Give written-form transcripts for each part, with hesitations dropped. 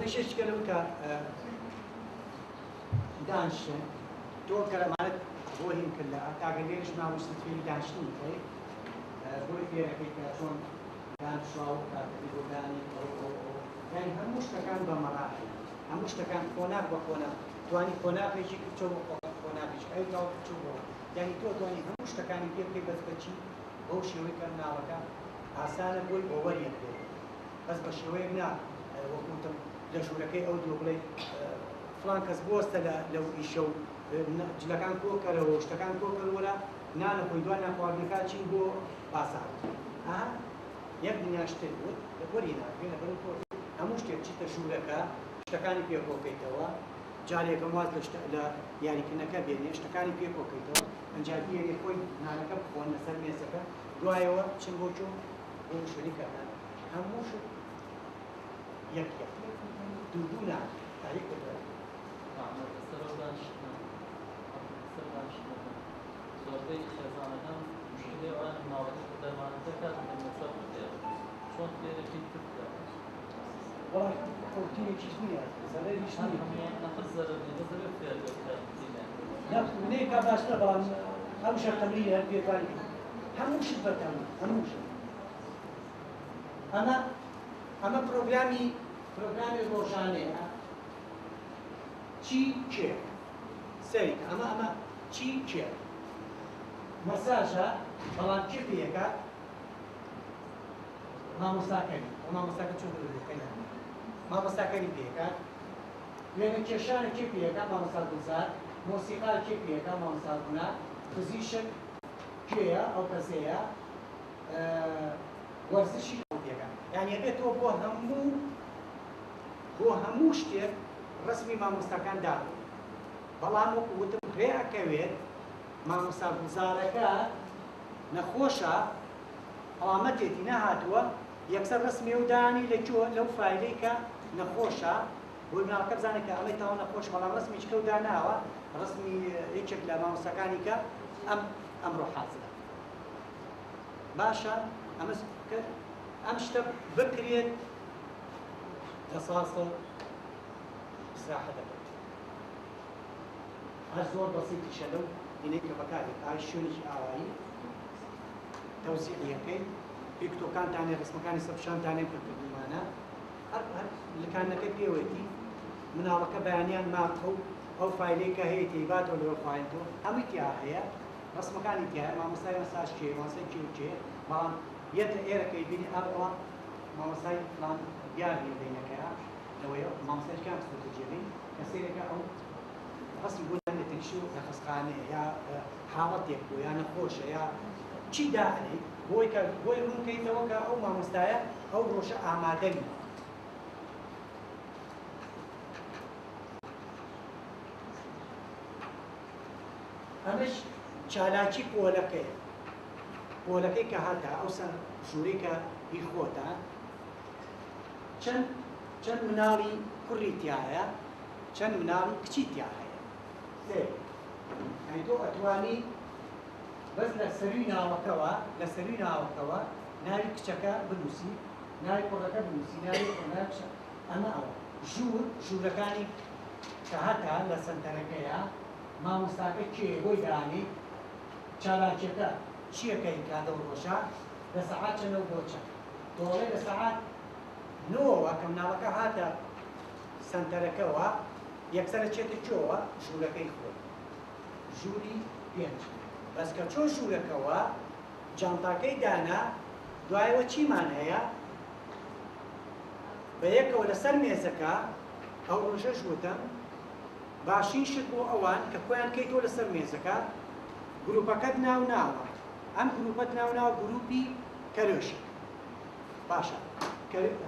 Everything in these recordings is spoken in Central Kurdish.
هەمیشەش کەلەوە کە دانیشتن تۆ کەرەمانەت بۆ هیم کرد لە ئەتاگە لێرش ماوەشت فێری دانیشتنی بکەی بۆی فێرەکەی کە چۆن دانیشتراوە کاتەکەی بۆ دانی یعنی هەموو شتەکان بە مەراحل هەموو شتەکان کۆناک بە کۆناک توانی کۆناکێکی چۆ بۆ کۆناکێک ئەو تاو چوو بۆ یعنی تۆ توانی هەموو شتەکانی پێ بکەی بەس بەچی بەو شێوەی کە ناوەکە ئاسانە بۆی بۆ وەریەک بێت بەس بە شێوەیەک نا وەکوتم لە ژوورەکەی ئەو دۆ بڵێ فلان کەس بۆستە لەو ئیشە و جلەکان کۆکەرەوە و شتەکان کۆکەرەوەرە نانە خۆی دوای ناخواردنەکە چین بۆ پاسار یەک دنیا شتێک بوو وەری ناکرێت لەبەر هەموو شتێک چیتە ژوورەکە شتەکانی پێکۆکەیتەوە جارێکم واز لە یاریکردنەکە بێنێ شتەکانی پێکۆکەیتەوە ئەنجابی یەکێ خۆی نانەکە بخۆن لەسەر مێزەکە دوایەوە چین بۆ چوو بۆ شوێنیکەکان هەموو شت یەک دوو نان تاریک بکە زۆربەی خێزانەکان مشکلەی ئەوان ناوەتی دەرمانەکە کاتێک لەسەر چۆن لێرەکی ترکە وڵات کەوتینێکیش نییە زەرەریش نییە نەخس زەرەری بەزەبێ فێر منێکا باشتر بەڵام هەم شەرتەمری هەر پێکاری هەموو شت بەتەمە هەموو شت ئەمە پرۆگرامی ڕۆژانەیە چی کێ سەری ئەمە چی کێ مەساژە بەڵام کێ پێیەکە مامۆستاکەری مامۆستاکە چۆن دەکەین مامۆستاکەری پێیەکە وێنە کێشانە کێ پێیەکە مامۆستا گوزار مۆسیقا کێ پێیەکە مامۆستا گونا فزیشک کێیە ئەو کەسەیە وەرزشی پێیەکە یعنی ئەبێتەوە بۆ هەموو شتێک ڕسمی مامۆستاکان دابێت بەڵام وەکوتم ڕێئەکەوێت مامۆستا گوزارەکە نەخۆشە ئەڵامەتێتی نەهاتووە یەکسەر ڕسمی و دانی لەو فایلەی کە نەخۆشە بۆی مناڵەکە بزانێت کە ئەمەی تاوە نەخۆش بەڵام ڕسمی چکە و داناوە ڕسمی یەکێک لە مامۆستاکانی کە ئەمڕۆ حاضرە باشە ئەم شتە بکرێت قەساسە ئیسراحە دەبێت هەر زۆر بەسیتیشە لەو دینەی کە بەکارێت ئای شوێنێکی ئاوایی تەوزیعیەکەی پیکتۆکانتانێ ڕسمەکانی سەرپشانتانێ پێکردومانە هەر لەکانەکەی پێوەتی مناڵەکە بەیانیان ماکە و ئەو فایلەی کە هەیە تێیباتەوە لەوە فایلتەوە هەمووی تیا هەیە ڕسمەکانی تیا هەیە مامۆستای مەساژ کێ مامۆستای کێ بەڵام یەتە ئێرەکەی بینی ئەوە مامۆستای فلان دیاری بینەکەیە لەوەیە مامۆستایکان ستراتیژیەکەی کە سێرەکە ئەو ڕسمی بۆ دانێتێکشی و نەخسخانەیە یا حاڵەتێک بوو یا نەخۆشە یا چی داهەنێ بۆی ڕوونکەیتەوە کە ئەو مامۆستایە ئەو ڕۆژە ئامادەنی ئەمەش چالاکی پۆلەکەی کە هاتا ئەو ژوورەی کە بیخۆتە چەند مناڵی کوڕی تیاهەیە چەند مناڵی کچی تیا هەیە ئەی تۆ ئەتوانی بەس لە سەروی ناوەکەوە ناوی کچەکە بنووسی ناوی کوڕەکە بنووسی ناوی کوڕەکە ئەمە ئەوە ژوورەکانی کە هەتا لە سەنتەرەکەیە مامۆستاکە کێ بۆی دانی چالاکیەکە چیەکەی کاتە ڕۆژە لە سەعات چەندە بۆ چەند دۆڵێ لە سەعات نۆوە کە مناڵەکە هاتە سەنتەرەکەەوە یەکسەرە چێتە چۆوە ژوورەکەی خۆی ژووری پێنج بەس کە چۆ ژوورەکەەوە جانتاکەی دانا دوایەوە چیمان هەیە بە یەکەوە لەسەر مێزەکە ئەو ڕۆژە ژوتم باشین شت بۆ ئەوان کە خۆیان کەیتۆ لەسەر مێزەکە گروپەکەت ناوە ئەم گروپەت ناو گروپی کەرۆشی باشە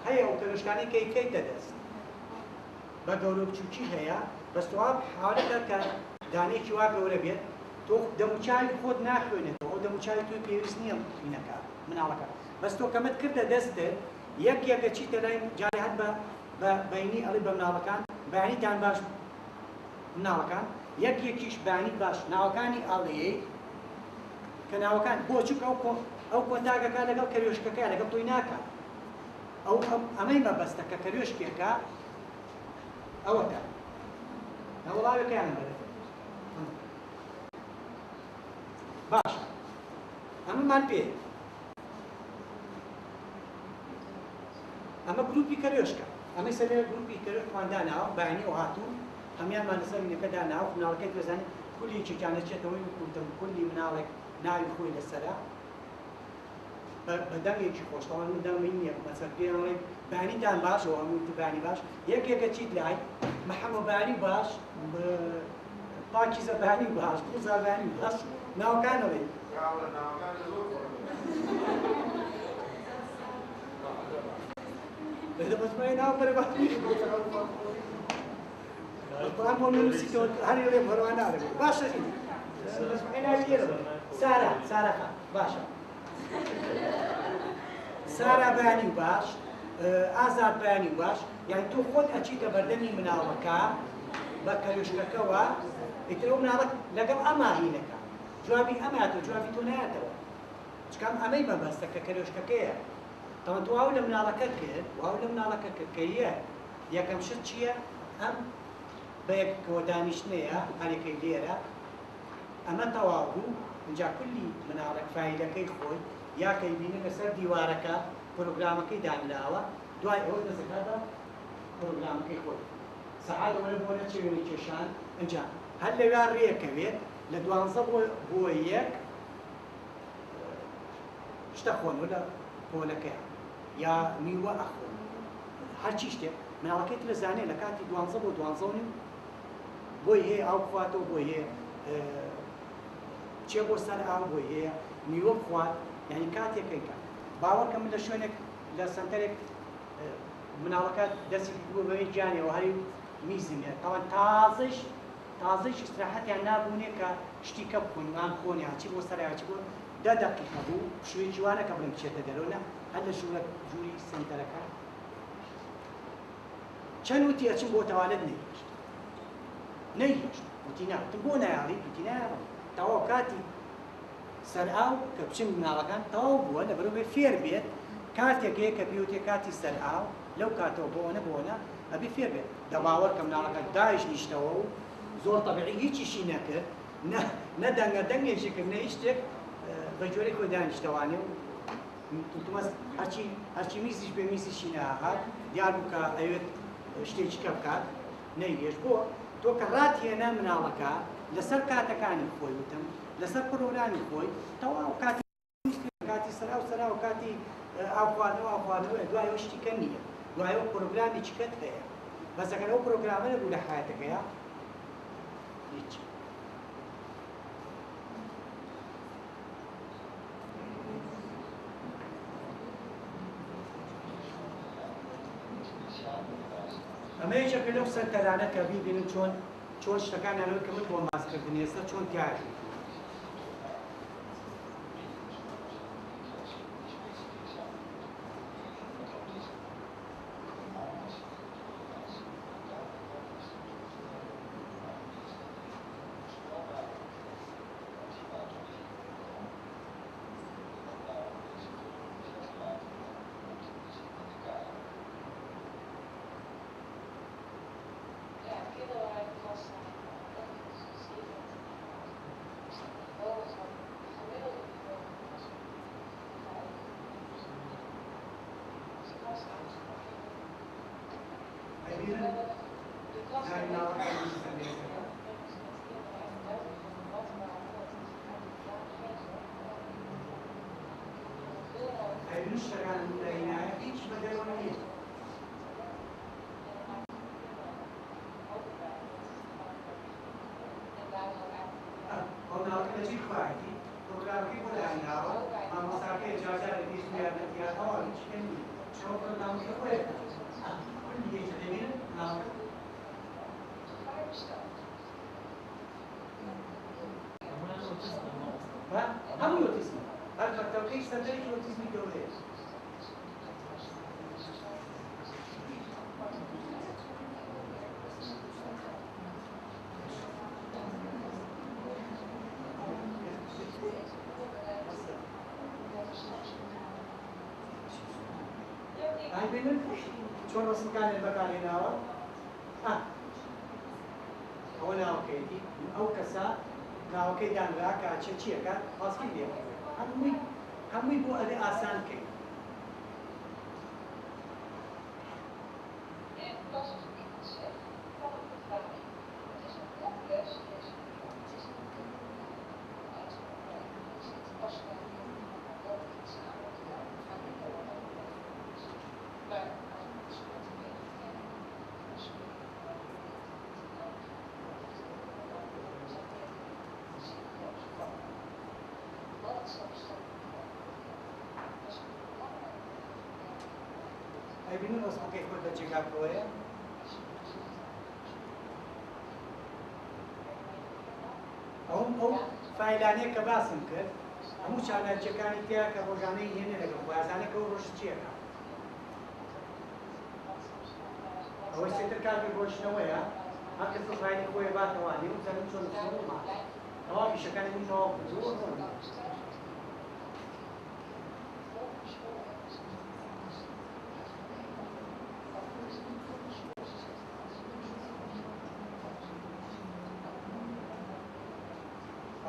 هەیە ئەو کەرۆشکانی کەیتە دەست بە گەورە بچووکی هەیە بەستواب حاڵەکە کە دانێکی وا گەورە بێت تۆ دەموچاوی خۆت ناخوێنێتەوە ئەو دەموچاوی توی پێویست نییە بینەکە مناڵەکە بەس تۆ کەمت کردە دەستت یەکێکە چیتە لای جارێ هەت بە بەینی ئەڵی بە مناڵەکان بەیانیتان باش مناڵەکان یەکێکیش بەیانی باش ناوەکانی ئاڵەیەی کە ناوەکان بۆ چووکە ئەو کۆنتاگەکە لەگەڵ کەروێشکەکە لەگەڵ تۆی ناکات ئەمەی مەبەستە کە کەروێشکێکە ئەوەتە وڵاوەکەیان بەرە باشە ئەمەمان پێ ئەمە گروپی کەرێشکە ئەمە سەر گروپی کەرێشمان داناوە بەیانی ئەو هاتوون هەمیانمان لەسەر منەکە داناوە مناڵەکەی دەزانێت کولی چێکیانەچێتەوەی کوتم کولی مناڵێک ناوی خۆی لەسەرە بەدەنگێکی خۆشتەوە من دەمەی نییە مەسەر پێڵێ بەیانیتان باش ئەو هەموو بەیانی باش یەکێکە چیت لای محەممەد بەیانی باش پاکیزە بەیانی باش قوزا بەیانی باش ناوەکانەوەی بەسمای ناو بەرەباتی القرآن بۆ نووسیتەوە هەری لێ بەڕەوە نارێت باشە بەسمای ناوی لێرەوە سارا خان باشە سارا بەیانی باش ئازاد بەیانی باش یعنی تۆ خۆت ئەچیتە بەردەمی مناڵەکە بە کەروشکەکەوە ئیتر مناڵک لەگەڵ ئەماهینەکە جوابی ئەماتۆ جوابی تۆ نایەتەوە چکام ئەمەی مەبەستە کە کەروشکەکەیە تەوە تو واو لە مناڵەکە کرد واو لە مناڵەکە کرد کە یەکەم شت چییە ئەم بە یەکەوە دانیشتنەیە هەرێکەی لێرە ئەمە تەواو بوو اینجا کولی مناڵێک فایلەکەی خۆی یاکەی بینە لەسەر دیوارەکە پرۆگرامەکەی دانراوە دوای ئەوە دەزەکاتە پرۆگرامەکەی خۆی سەعات ئەوە بۆ نەچێوێنی کێشان اینجا هەر لەوێ ڕێکەوێت لە 12 بۆ 1 شتە خۆنەوە لە پۆلەکەیان یا میوە ئەخۆن هەرچی شتێک مناڵەکەیت لە زانێ لە کاتی 12 بۆ 12 بۆی هەیە ئاو بخواتەوە بۆی هەیە چێ بۆ سەر ئاو بۆی هەیە میوە بخوات یعنی کاتێکەکە باوەڕکە من لە شوێنێک لە سنتەرێک مناڵەکە دەستی بووە بەوەی گیانەوە هەری میزنێت تاوان تازەش استراحەتیان نابوونێ کە شتی کە بکوون وان خۆنی هاچی بۆ سەر هاچی بۆ 10 دقیقە بوو شوێی جوانەکە بڵم بچێتە دەرەوە هەر لە ژوورە جووری سنتەرەکە چەند وتی ئەچم بۆ تەوالێت نەیهێشت وتی ناوتم بۆ نایاڵی وتی نایاڵم تەواو کاتی سەر ئاو کە بچین مناڵەکان تەواو بووە لەبەرەوەی فێر بێت کاتێکەیە کە پێوتێ کاتی سەر ئاو لەو کاتەوە بۆنە ئەبێ فێر بێت دەباوەڕ کە مناڵەکە داعش نیشتەوە و زۆر تەبیعی هیچیشی نەکرد نە دەنگە دەنگێکی کرد نە هیچ شتێک بە جۆرەی خۆی دانیشتەوانێ و تومەس هەرچی میزیش بێ میزیشی ناهات دیار بوو کە ئەوێت شتێکی کە بکات نەیهێش بۆ تۆ کە ڕاتهێنا مناڵەکە لەسەر کاتەکانی خۆی وتم لەسەر پرۆگرامی خۆی تەواو کاتی سەراو و کاتی ئاخواردنەوە دوایەوە شتیکە نییە دوایەوە پرۆگرامی چیکەت هەیە بەس ئەگەر ئەو پرۆگرامە نەبوو لە حیاتەکەیە هیچ ئەمە یەکێکە لەو سەرتەرانە کە بیبینن چۆن شتەکانیانەوەی کە من بۆ ماسکردنی ئێستا چۆن تیاژی همون اوتیسم هر فاکتورکی سنتری که اوتیسمی دوره ببینن چون رسم کردن بکاری نوا ئەوە ناوەکەیەتی ئەو کەسە ناوەکەی دانرا کە چیەکات پاسکی لێ هەمووی بۆ ئەدە ئاسان بکەین. ببینید ڕۆستەکەی خۆت لە جێگاکەوەیە ئەو فایلانەیە کە باسم کرد هەموو چالەنجەکانی تیا کە ڕۆژانەی هێنێ لەگەڵ بازانەکە و ڕۆژ چیەکە ئەوەی سێتر کاتی ڕۆژنەوەیە هەر کەس فایلی خۆی باتەوانی و زەنم چۆن سەرما تەواو پیشەکانی من تەواو کردووە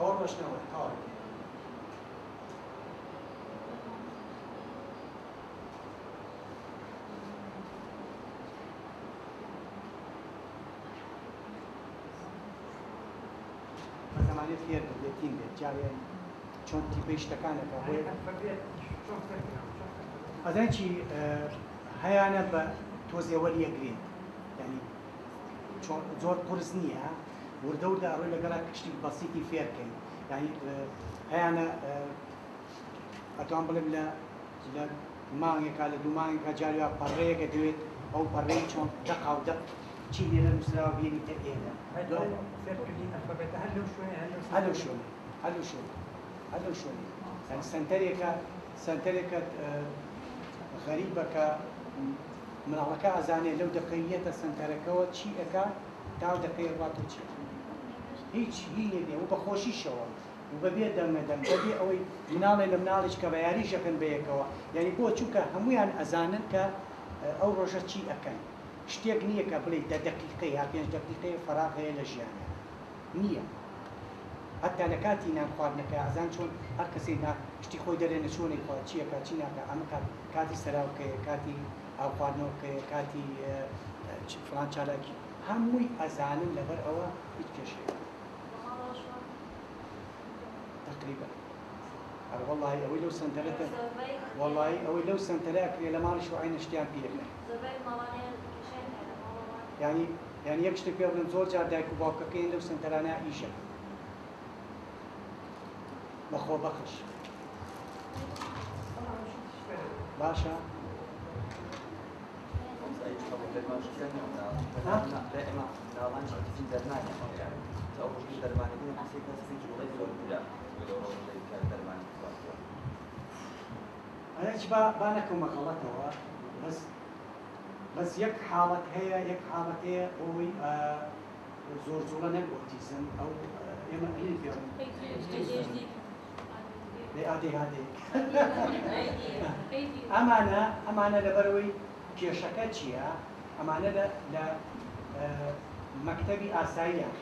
ئەوە ڕۆژنەوە تەواو بەزەمانێت فێر بێتین بێت جاوێن چۆن تیپەی شتەکانەکە بۆی ئەزان چی هەیانە بە تۆزێوەری یەکرێن یعنی زۆر قورس نییە وردە وردە ئەڕۆی لەگەڵا کشتی بەسیتی فێرکەین یعنی هەیانە ئەتوان بڵێم لە مانگێکا لە دوو مانگێکا جاریوا پەڕەیەکە دەوێت ئەو پەڕەی چۆن دەقا و دەق چی لێرە نووسراوە بینی تەئێنە هەلو شوێنێ یعنی سەنتەرێکە غەریبە کە مناڵەکە ئەزانێت لەو دەقەیەتە سەنتەرەکەەوە چی ئەکا تاو دەقەی ڕاتە چی هیچ هینێ و بەخۆشیشەوە و بەبێ دەمەدەم بەبێ ئەوەی مناڵێ لە مناڵێک کە بە یاریشەکەن بەیەکەوە یعنی بۆ چووکە هەمویان ئەزانن کە ئەو ڕۆژە چی ئەەکەن شتێک نییە کە بڵێ 10 دقیقەی یا 5 دقیقەی فەراغ هەیە لە ژیانە نییە حتا لە کاتی نان خواردنەکە ئازان چۆن هەر کەسێک شتی خۆی دەرێنە چۆنێک خوا چیەکە چی ناکە ئەمە کاتی سەراوکەیە کاتی ئاو خواردنەوەکەیە کاتی فڵان چالاکی هەمووی ئەزانن لەبەر ئەوە هیچ کێشەیە تقریبا والله ئەوەی لەو سنتەرەکە والله ئەوەی لەو سنتەرە کرێ لە ماڵی شوعینە شتیان پێکە یعنی یەک شتێک پێ بڵێم زۆر جار دایک و باوکەکەین لەو سنتەرانە ئیشە بەخۆ بەخش باشە هیچ با نەکەمە غەڵەتەوە بەس یەک حاڵەت هەیە ئەوەی زۆر زۆرە نەک ئۆتیزم ئەو ئێمە ئەین پێڵێن ئەمانە لەبەرەوەی کێشەکە چییە؟ ئەمانە لە مەکتەبی ئاساییان